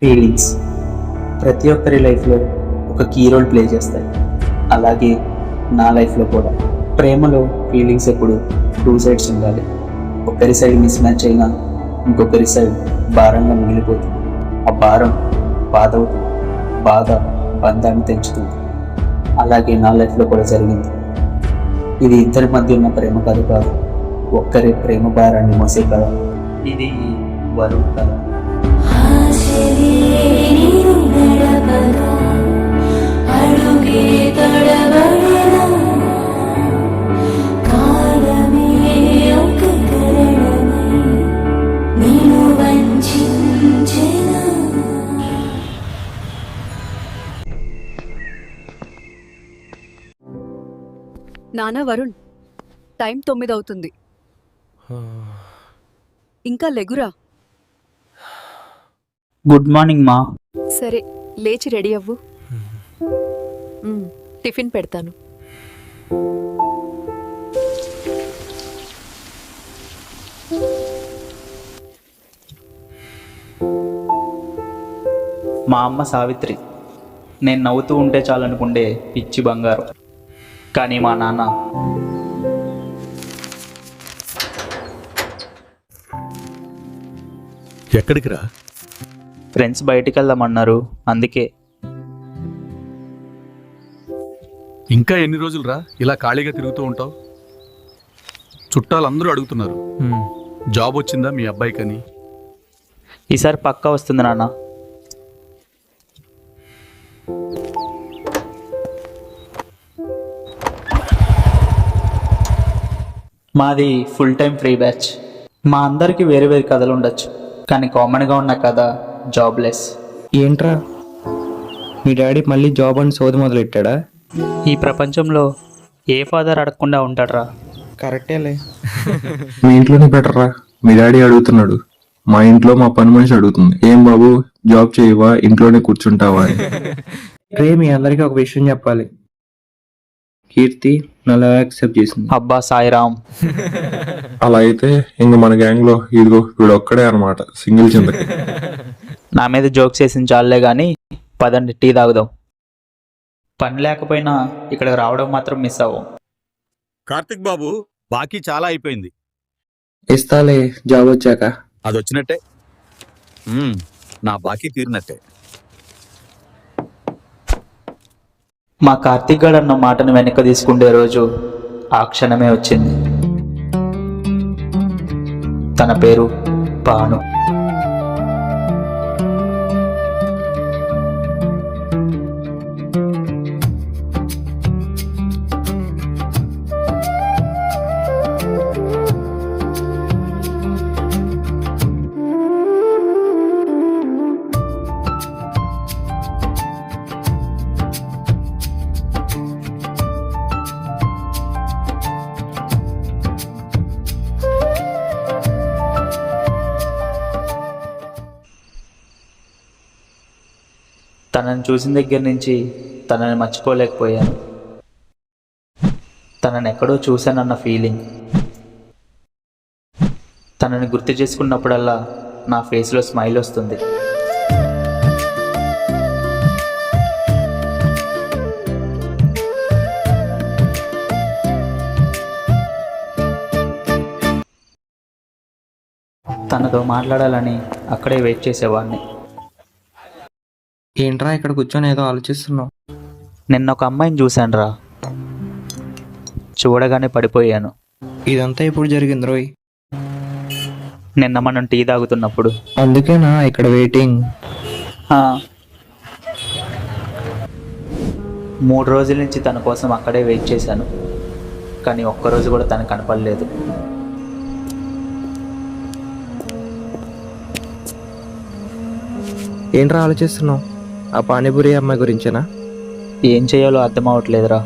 Feelings ప్రతి ఒక్కరి లైఫ్లో ఒక కీ రోల్ ప్లే చేస్తాయి. అలాగే నా లైఫ్లో కూడా ప్రేమలో ఫీలింగ్స్ ఎప్పుడు టూ సైడ్స్ ఉండాలి. ఒకరి సైడ్ మిస్ మ్యాచ్ అయినా ఇంకొకరి సైడ్ భారంగా మిగిలిపోతుంది. ఆ భారం బాధ అవుతుంది, బాధ బంధాన్ని తెంచుతుంది. అలాగే నా లైఫ్లో కూడా జరిగింది. ఇది ఇద్దరి మధ్య ఉన్న ప్రేమ కథ కాదు, ఒక్కరి ప్రేమ భారాన్ని మోసే కథ. ఇది వరుణ్ కథ. నానా వరుణ్, టైం 9 అవుతుంది. ఇంకా లెగురా. గుడ్ మార్నింగ్ మా. సరే, లేచి రెడీ అవ్వు. టిఫిన్ పెడతాను. మా అమ్మ సావిత్రి. నేను నవ్వుతూ ఉంటే చాలనుకుంటే పిచ్చి బంగారం. కానీ మా నాన్న ఎక్కడికి రా? ఫ్రెండ్స్ బయటికి వెళ్దామన్నారు, అందుకే. ఇంకా ఎన్ని రోజులు రా ఇలా ఖాళీగా తిరుగుతూ ఉంటావు? చుట్టాలందరూ అడుగుతున్నారు, జాబ్ వచ్చిందా మీ అబ్బాయికని? ఈసారి పక్కా వస్తుంది నాన్న. మాది ఫుల్ టైం ఫ్రీ బ్యాచ్. మా అందరికీ వేరే వేరే కథలు ఉండొచ్చు, కానీ కామన్గా ఉన్న కథ జాబ్లెస్. ఏంట్రా, మీ డాడీ మళ్ళీ జాబ్ అని సోది మొదలెట్టాడా? ఈ ప్రపంచంలో ఏ ఫాదర్ అడగకుండా ఉంటాడ్రా. కరెక్టేలే. మీ ఇంట్లోనే బెటర్ రా. మీ డాడీ అడుగుతున్నాడు, మా ఇంట్లో మా పని మనిషి అడుగుతుంది, ఏం బాబు జాబ్ చేయవా, ఇంట్లోనే కూర్చుంటావా అని. రే, మీ అందరికీ ఒక విషయం చెప్పాలి. కీర్తి నలా యాక్సెప్ట్ చేసింది. అబ్బా సాయిరామ్. అలా అయితే ఇంక మన గ్యాంగ్ లో ఇదిగో వీడు ఒక్కడే అనమాట, సింగిల్ చింద. నా మీద జోక్స్ వేసిన చాలే కానీ పదండి టీ తాగుదాం. పని లేకపోయినా ఇక్కడికి రావడం మాత్రం మిస్ అవ్వం. కార్తిక్ బాబు, బాకీ చాలా అయిపోయింది. ఇస్తాలే, జాబ్ వచ్చాక. అది వచ్చినట్టే, నా బాకీ తీరినట్టే. మా కార్తీక్ గారు అన్న మాటను వెనక్కి తీసుకుండే రోజు ఆ క్షణమే వచ్చింది. తన పేరు భాను. తనని చూసిన దగ్గర నుంచి తనని మర్చిపోలేకపోయాను. తనని ఎక్కడో చూశానన్న ఫీలింగ్. తనని గుర్తు చేసుకున్నప్పుడల్లా నా ఫేస్లో స్మైల్ వస్తుంది. తనతో మాట్లాడాలని అక్కడే వెయిట్ చేసేవాడిని. ఏంట్రా ఇక్కడ కూర్చొని ఏదో ఆలోచిస్తున్నావు? నిన్న ఒక అమ్మాయిని చూశానురా, చూడగానే పడిపోయాను. ఇదంతా ఇప్పుడు జరిగింది రోయ్. నిన్న మనం టీ తాగుతున్నప్పుడు. అందుకేనా ఇక్కడ వెయిటింగ్? 3 రోజుల నుంచి తన కోసం అక్కడే వెయిట్ చేశాను, కానీ ఒక్కరోజు కూడా తను కనపడలేదు. ఏంట్రా ఆలోచిస్తున్నావు? ఆ పానీపూరి అమ్మాయి గురించేనా? ఏం చేయాలో అర్థం అవ్వట్లేదురా.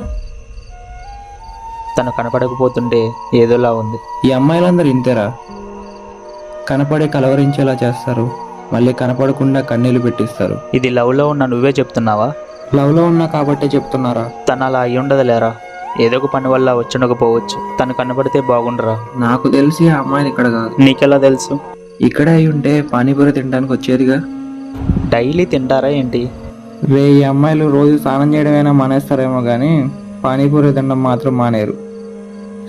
తను కనపడకపోతుంటే ఏదోలా ఉంది. ఈ అమ్మాయిలందరూ ఇంతేరా, కనపడే కలవరించేలా చేస్తారు, మళ్ళీ కనపడకుండా కన్నీళ్ళు పెట్టిస్తారు. ఇది లవ్లో ఉన్న నువ్వే చెప్తున్నావా? లవ్లో ఉన్నా కాబట్టే చెప్తున్నారా? తను అలా అయ్యి ఉండదులేరా. ఏదో ఒక పని వల్ల వచ్చుండకపోవచ్చు. తను కనపడితే బాగుండరా. నాకు తెలిసి ఆ అమ్మాయిని ఇక్కడ కాదు. నీకెలా తెలుసు? ఇక్కడే అయి ఉంటే పానీపూరి తినడానికి వచ్చేదిగా. డైలీ తింటారా ఏంటి? ఈ అమ్మాయిలు రోజు స్నానం చేయడమైనా మానేస్తారేమో కానీ పానీపూరి తినడం మాత్రం మానేరు.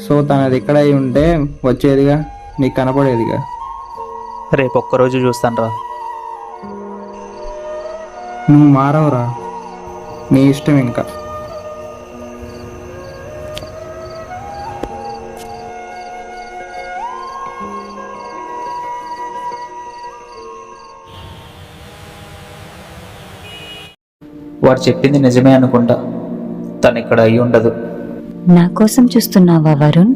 సో తనది ఎక్కడ అయి ఉంటే వచ్చేదిగా, నీకు కనపడేదిగా. రేపు ఒక్కరోజు చూస్తాను రా. నువ్వు మారవురా, నీ ఇష్టం ఇంకా. వాడు చెప్పింది నిజమే అనుకుంటా. తను ఇక్కడ అయి ఉండదు. నా కోసం చూస్తున్నావా వరుణ్?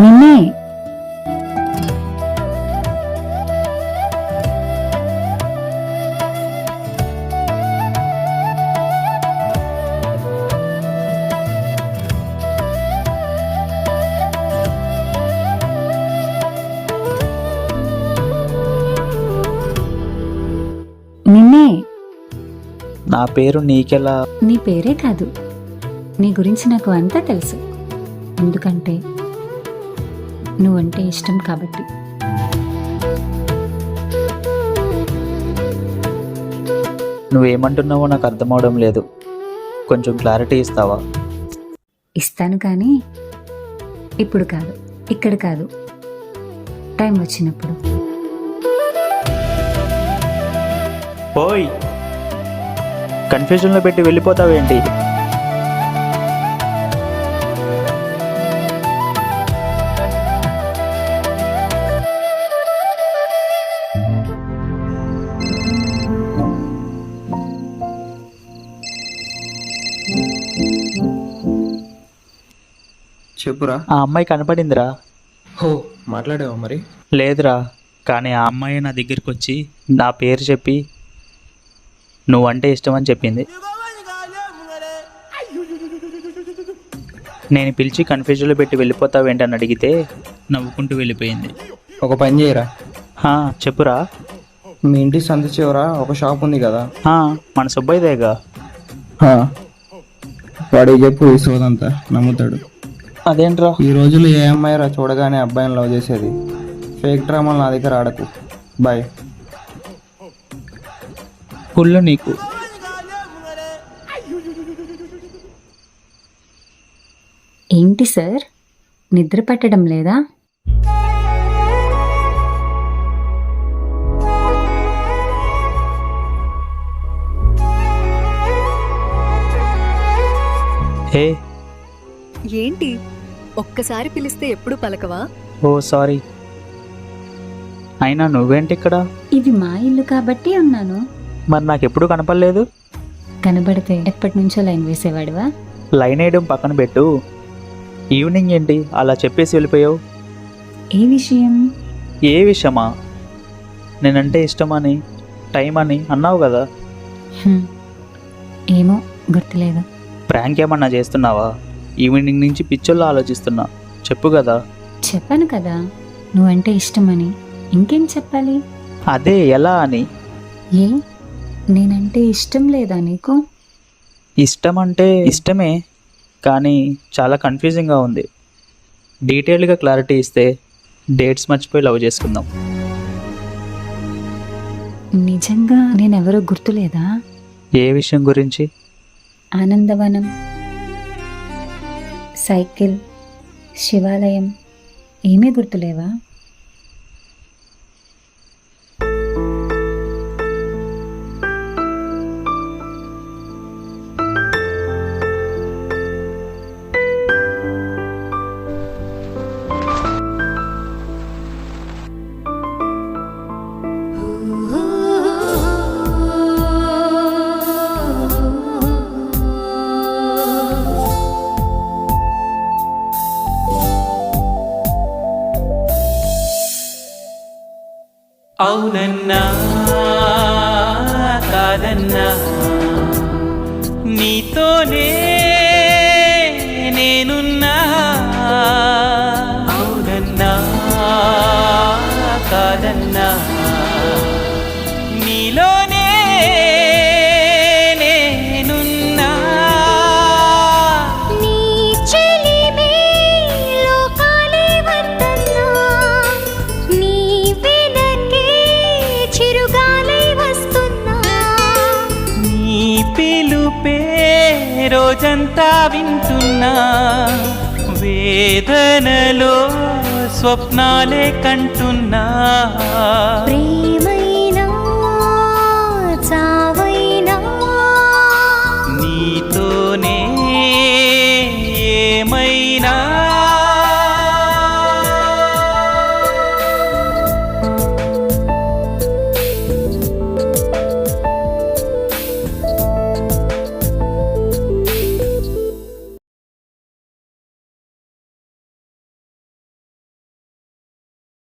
నిన్నే. నిన్నే. నా పేరు నీకెలా? నీ పేరే కాదు, నీ గురించి నాకు అంతా తెలుసు. ఎందుకంటే నువ్వంటే ఇష్టం కాబట్టి. నువ్వేమంటున్నావో నాకు అర్థమవడం లేదు. కొంచెం క్లారిటీ ఇస్తావా? ఇస్తాను కానీ ఇప్పుడు కాదు, ఇక్కడ కాదు, టైం వచ్చినప్పుడు. ఓయ్, కన్ఫ్యూజన్లో పెట్టి వెళ్ళిపోతావేంటి? చెప్పురా. ఆ అమ్మాయి కనపడిందిరా. హో, మాట్లాడావా మరి? లేదురా, కానీ ఆ అమ్మాయి నా దగ్గరికి వచ్చి నా పేరు చెప్పి నువ్వంటే ఇష్టం అని చెప్పింది. నేను పిలిచి కన్ఫ్యూజన్లో పెట్టి వెళ్ళిపోతావేంటి అని అడిగితే నవ్వుకుంటూ వెళ్ళిపోయింది. ఒక పని చేయరా. చెప్పురా. మీ ఇంటి సంత చివర ఒక షాప్ ఉంది కదా, మన సుబ్బయ్యదేగా. వాడికి చెప్పు, ఈ సోదంతా నమ్ముతాడు. అదేంట్రా? ఈ రోజుల్లో ఏ అమ్మాయిరా చూడగానే అబ్బాయిని లవ్ చేసేది. ఫేక్ డ్రామాలు నా దగ్గర ఆడకు. బాయ్. కుళ్ళు నీకు. ఏంటి సార్, నిద్ర పట్టడం లేదా? హే, ఏంటి ఒక్కసారి పిలిస్తే ఎప్పుడు పలకవా? ఓ సారీ. అయినా నువ్వేంటి ఇక్కడ? ఇది మా ఇల్లు కాబట్టి ఉన్నాను. మరి నాకు ఎప్పుడు కనపడలేదు. కనబడితే ఎప్పటి నుంచో లైన్ వేసేవాడివా? లైన్ వేయడం పక్కన పెట్టు, ఈవినింగ్ ఏంటి అలా చెప్పేసి వెళ్ళిపోయావు? ఏ విషయం? ఏ విషయమా? నేనంటే ఇష్టమని, టైం అని అన్నావు కదా. ఏమో గుర్తులేదు. ప్రాంక్ ఏమన్నా చేస్తున్నావా? ఈవినింగ్ నుంచి పిచ్చోళ్ళు ఆలోచిస్తున్నా. చెప్పు కదా. చెప్పాను కదా నువ్వంటే ఇష్టమని, ఇంకేం చెప్పాలి? అదే ఎలా అని. ఏ, నేనంటే ఇష్టం లేదా నీకు? ఇష్టం అంటే ఇష్టమే, కానీ చాలా కన్ఫ్యూజింగ్గా ఉంది. డీటెయిల్డ్గా క్లారిటీ ఇస్తే డేట్స్ మర్చిపోయి లవ్ చేసుకుందాం. నిజంగా నేనెవరో గుర్తులేదా? ఏ విషయం గురించి? ఆనందవనం, సైకిల్, శివాలయం ఏమీ గుర్తులేవా? అవునన్నా కాదన్నా నీతోనే నేనున్నా. అవునన్నా కాదన్నా నీలోనే నేనున్నా. నీ చెబుతా వింటున్నా వేదనలో స్వప్నాలే కంటున్నా ప్రేమ